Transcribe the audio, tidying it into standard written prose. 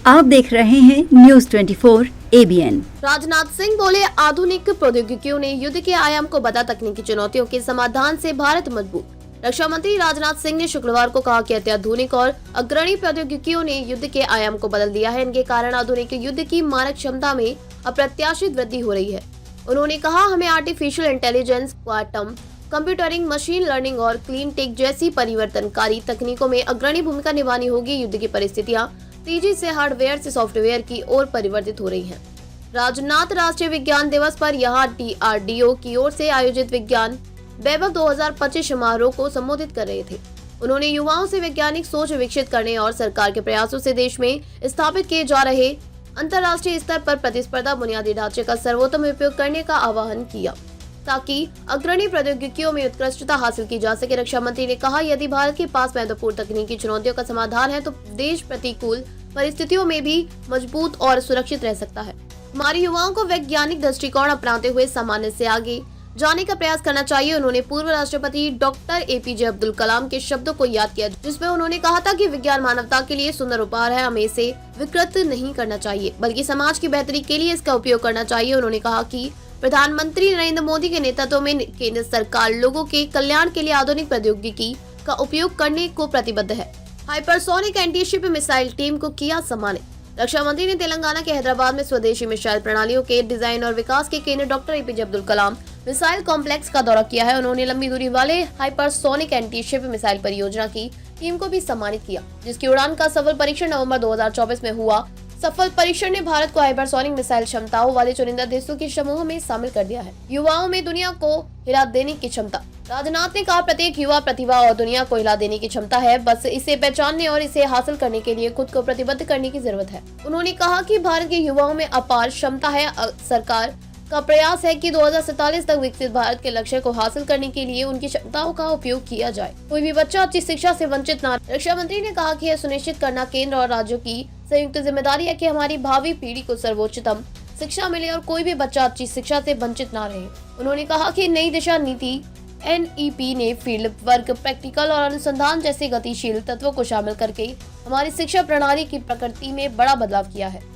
आप देख रहे हैं न्यूज 24 ABN। राजनाथ सिंह बोले, आधुनिक प्रौद्योगिकियों ने युद्ध के आयाम को बदला, तकनीकी चुनौतियों के समाधान से भारत मजबूत। रक्षा मंत्री राजनाथ सिंह ने शुक्रवार को कहा कि अत्याधुनिक और अग्रणी प्रौद्योगिकियों ने युद्ध के आयाम को बदल दिया है। इनके कारण आधुनिक युद्ध की मारक क्षमता में अप्रत्याशित वृद्धि हो रही है। उन्होंने कहा, हमें artificial intelligence, quantum कंप्यूटरिंग, machine learning और क्लीन टेक जैसी परिवर्तनकारी तकनीकों में अग्रणी भूमिका निभानी होगी। युद्ध की परिस्थितियां तेजी से हार्डवेयर से सॉफ्टवेयर की ओर परिवर्तित हो रही हैं। राजनाथ राष्ट्रीय विज्ञान दिवस पर यहां DRDO की ओर से आयोजित विज्ञान वैभव 2025 समारोह को संबोधित कर रहे थे। उन्होंने युवाओं से वैज्ञानिक सोच विकसित करने और सरकार के प्रयासों से देश में स्थापित किए जा रहे अंतर्राष्ट्रीय स्तर पर प्रतिस्पर्धा बुनियादी ढांचे का सर्वोत्तम उपयोग करने का आह्वान किया, ताकि अग्रणी प्रौद्योगिकियों में उत्कृष्टता हासिल की जा सके। रक्षा मंत्री ने कहा, यदि भारत के पास महत्वपूर्ण तकनीकी चुनौतियों का समाधान है तो देश प्रतिकूल परिस्थितियों में भी मजबूत और सुरक्षित रह सकता है। हमारे युवाओं को वैज्ञानिक दृष्टिकोण अपनाते हुए सामान्य से आगे जाने का प्रयास करना चाहिए। उन्होंने पूर्व राष्ट्रपति डॉक्टर APJ अब्दुल कलाम के शब्दों को याद किया, जिसमें उन्होंने कहा था कि विज्ञान मानवता के लिए सुंदर उपहार है, हमें इसे विकृत नहीं करना चाहिए बल्कि समाज की बेहतरी के लिए इसका उपयोग करना चाहिए। उन्होंने कहा कि प्रधानमंत्री नरेंद्र मोदी के नेतृत्व में केंद्र सरकार लोगों के कल्याण के लिए आधुनिक प्रौद्योगिकी का उपयोग करने को प्रतिबद्ध है। हाइपरसोनिक एंटी-शिप मिसाइल टीम को किया सम्मानित। रक्षा मंत्री ने तेलंगाना के हैदराबाद में स्वदेशी मिसाइल प्रणालियों के डिजाइन और विकास के केंद्र doctor APJ Abdul Kalam missile complex का दौरा किया है। उन्होंने लंबी दूरी वाले हाइपरसोनिक एंटी-शिप मिसाइल परियोजना की टीम को भी सम्मानित किया, जिसकी उड़ान का सफल परीक्षण नवंबर 2024 में हुआ। सफल परीक्षण ने भारत को हाइपरसोनिक मिसाइल क्षमताओं वाले चुनिंदा देशों के समूह में शामिल कर दिया है। युवाओं में दुनिया को हिला देने की क्षमता। राजनाथ ने कहा, प्रत्येक युवा प्रतिभा और दुनिया को हिला देने की क्षमता है, बस इसे पहचानने और इसे हासिल करने के लिए खुद को प्रतिबद्ध करने की जरूरत है। उन्होंने कहा कि भारत के युवाओं में अपार क्षमता है। सरकार का प्रयास है कि 2047 तक विकसित भारत के लक्ष्य को हासिल करने के लिए उनकी क्षमताओं का उपयोग किया जाए। कोई भी बच्चा अच्छी शिक्षा से वंचित न। रक्षा मंत्री ने कहा कि यह सुनिश्चित करना केंद्र और राज्यों की संयुक्त जिम्मेदारी है कि हमारी भावी पीढ़ी को सर्वोच्चतम शिक्षा मिले और कोई भी बच्चा अच्छी शिक्षा से वंचित न रहे। उन्होंने कहा कि नई दिशा नीति NEP ने फील्ड वर्क, प्रैक्टिकल और अनुसंधान जैसे गतिशील तत्वों को शामिल करके हमारी शिक्षा प्रणाली की प्रकृति में बड़ा बदलाव किया है।